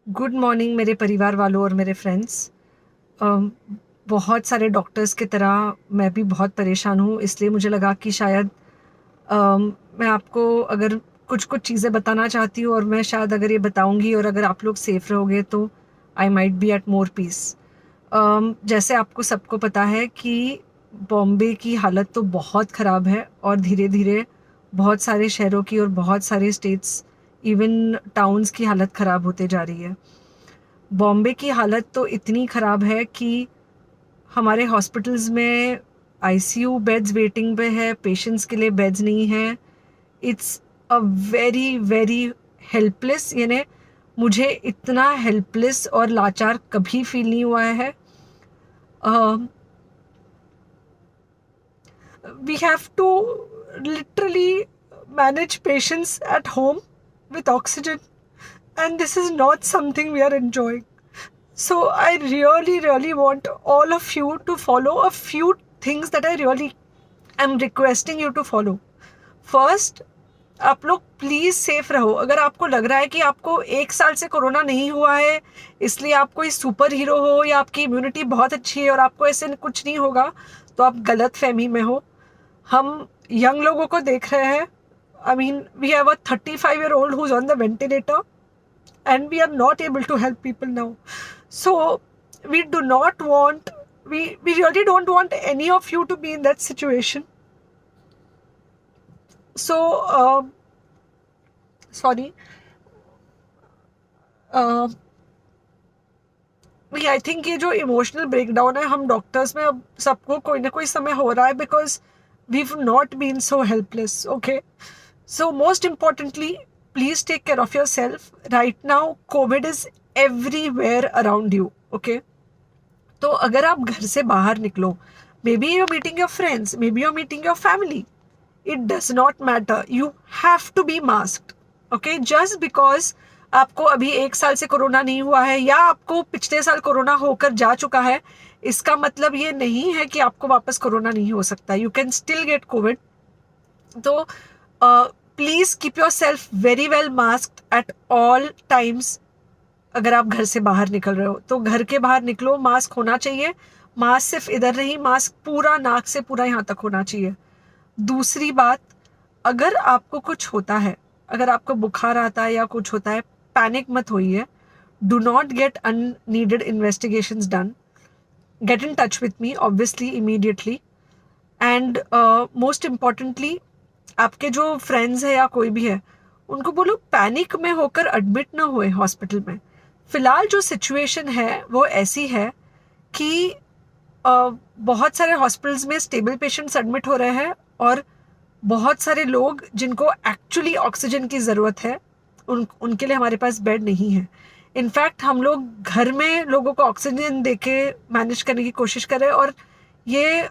Good morning मेरे परिवार वालों और मेरे फ्रेंड्स। बहुत सारे डॉक्टर्स की तरह मैं भी बहुत परेशान हूँ, इसलिए मुझे लगा कि शायद मैं आपको अगर कुछ कुछ चीज़ें बताना चाहती हूँ, और मैं शायद अगर ये बताऊँगी और अगर आप लोग सेफ रहोगे तो I might be at more peace. जैसे आपको सबको पता है कि बॉम्बे की हालत तो बहुत ख़राब है, और धीरे धीरे बहुत सारे शहरों की और बहुत सारे स्टेट्स, इवन टाउन्स की हालत ख़राब होते जा रही है। बॉम्बे की हालत तो इतनी ख़राब है कि हमारे हॉस्पिटल्स में आईसीयू बेड्स वेटिंग पे है, पेशेंट्स के लिए बेड्स नहीं है। It's a very very helpless, यानी मुझे इतना हेल्पलेस और लाचार कभी फील नहीं हुआ है। We have to literally manage patients at home with oxygen, and this is not something we are enjoying. So I really, really want all of you to follow a few things that I really am requesting you to follow. First, आप लोग please safe रहो। अगर आपको लग रहा है कि आपको 1 साल से कोरोना नहीं हुआ है, इसलिए आप कोई सुपर हीरो हो या आपकी इम्यूनिटी बहुत अच्छी है और आपको ऐसे कुछ नहीं होगा, तो आप गलत फहमी में हो। हम यंग लोगों को देख रहे हैं। I mean, we have a 35-year-old who's on the ventilator, and we are not able to help people now. So we do not want, we really don't want any of you to be in that situation. So sorry, uh, I think ये जो emotional breakdown है, हम doctors में अब सबको कोई ना कोई समय हो रहा है, because we not been so helpless. Okay, so most importantly, please take care of yourself. Right now COVID is everywhere around you. Okay, तो अगर आप घर से बाहर निकलो, maybe you're meeting your friends, maybe you're meeting your family, it does not matter, you have to be masked. Okay, just because आपको अभी 1 साल से कोरोना नहीं हुआ है या आपको पिछले साल कोरोना होकर जा चुका है, इसका मतलब ये नहीं है कि आपको वापस कोरोना नहीं हो सकता। You can still get covid. तो please keep yourself very well masked at all times. अगर आप घर से बाहर निकल रहे हो तो घर के बाहर निकलो, मास्क होना चाहिए। मास्क सिर्फ इधर नहीं, मास्क पूरा नाक से पूरा यहाँ तक होना चाहिए। दूसरी बात, अगर आपको कुछ होता है, अगर आपको बुखार आता है या कुछ होता है, पैनिक मत होइए। Do not get unneeded investigations done. Get in touch with me obviously immediately. And most importantly, आपके जो फ्रेंड्स है या कोई भी है, उनको बोलो पैनिक में होकर एडमिट ना हुए हॉस्पिटल में। फिलहाल जो सिचुएशन है वो ऐसी है कि बहुत सारे हॉस्पिटल्स में स्टेबल पेशेंट्स एडमिट हो रहे हैं, और बहुत सारे लोग जिनको एक्चुअली ऑक्सीजन की ज़रूरत है, उनके लिए हमारे पास बेड नहीं है। इनफैक्ट हम लोग घर में लोगों को ऑक्सीजन देके मैनेज करने की कोशिश कर रहे हैं, और ये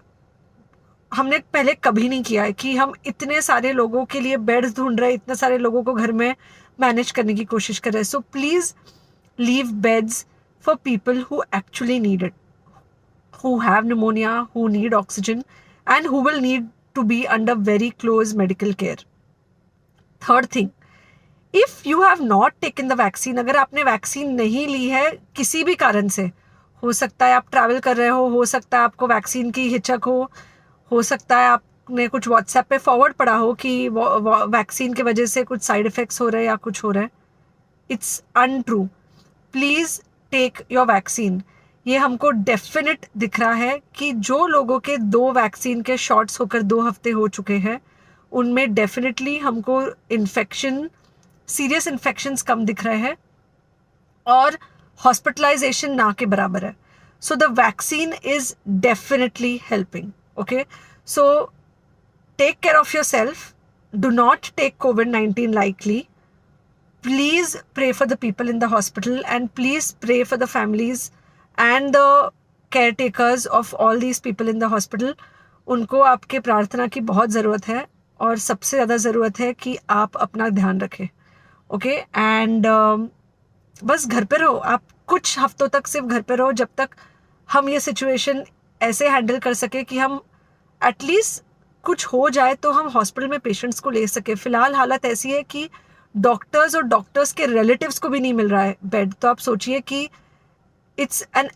हमने पहले कभी नहीं किया है कि हम इतने सारे लोगों के लिए बेड्स ढूंढ रहे हैं, इतने सारे लोगों को घर में मैनेज करने की कोशिश कर रहे हैं। So please leave beds for people who actually need it, who have pneumonia, who need oxygen, and who will need to be under very close medical care. Third thing, if you have not taken the vaccine, अगर आपने vaccine नहीं ली है किसी भी कारण से, हो सकता है आप ट्रैवल कर रहे हो सकता है आपको वैक्सीन की हिचक हो सकता है आपने कुछ व्हाट्सएप पे फॉरवर्ड पढ़ा हो कि वैक्सीन की वजह से कुछ साइड इफेक्ट्स हो रहे हैं या कुछ हो रहा है। It's untrue. Please take your vaccine. ये हमको डेफिनेट दिख रहा है कि जो लोगों के 2 वैक्सीन के शॉट्स होकर 2 हफ्ते हो चुके हैं, उनमें डेफिनेटली हमको इन्फेक्शन, सीरियस इन्फेक्शंस कम दिख रहे हैं, और हॉस्पिटलाइजेशन ना के बराबर है। So the vaccine is definitely helping. Okay, so take care of yourself. Do not take COVID-19 lightly. Please pray for the people in the hospital, and please pray for the families and the caretakers of all these people in the hospital. उनको आपके प्रार्थना की बहुत ज़रूरत है, और सबसे ज़्यादा ज़रूरत है कि आप अपना ध्यान रखें। ओके, एंड बस घर पे रहो। आप कुछ हफ्तों तक सिर्फ घर पे रहो, जब तक हम ये सिचुएशन ऐसे हैंडल कर सके कि हम एटलीस्ट कुछ हो जाए तो हम हॉस्पिटल में पेशेंट्स को ले सके। फ़िलहाल हालत ऐसी है कि डॉक्टर्स और डॉक्टर्स के रिलेटिव्स को भी नहीं मिल रहा है बेड, तो आप सोचिए कि it's an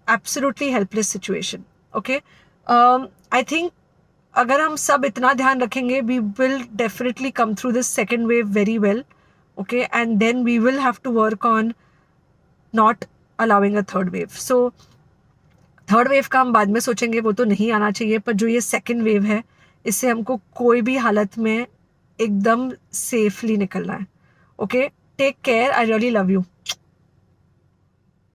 absolutely helpless situation. Okay, I think अगर हम सब इतना ध्यान रखेंगे, we will definitely come through this second wave very well. Okay, and then we will have to work on not allowing a third wave. So third wave का हम बाद में सोचेंगे, वो तो नहीं आना चाहिए, पर जो ये सेकेंड वेव है इससे हमको कोई भी हालत में एकदम सेफली निकलना है. Okay, take care, I really love you.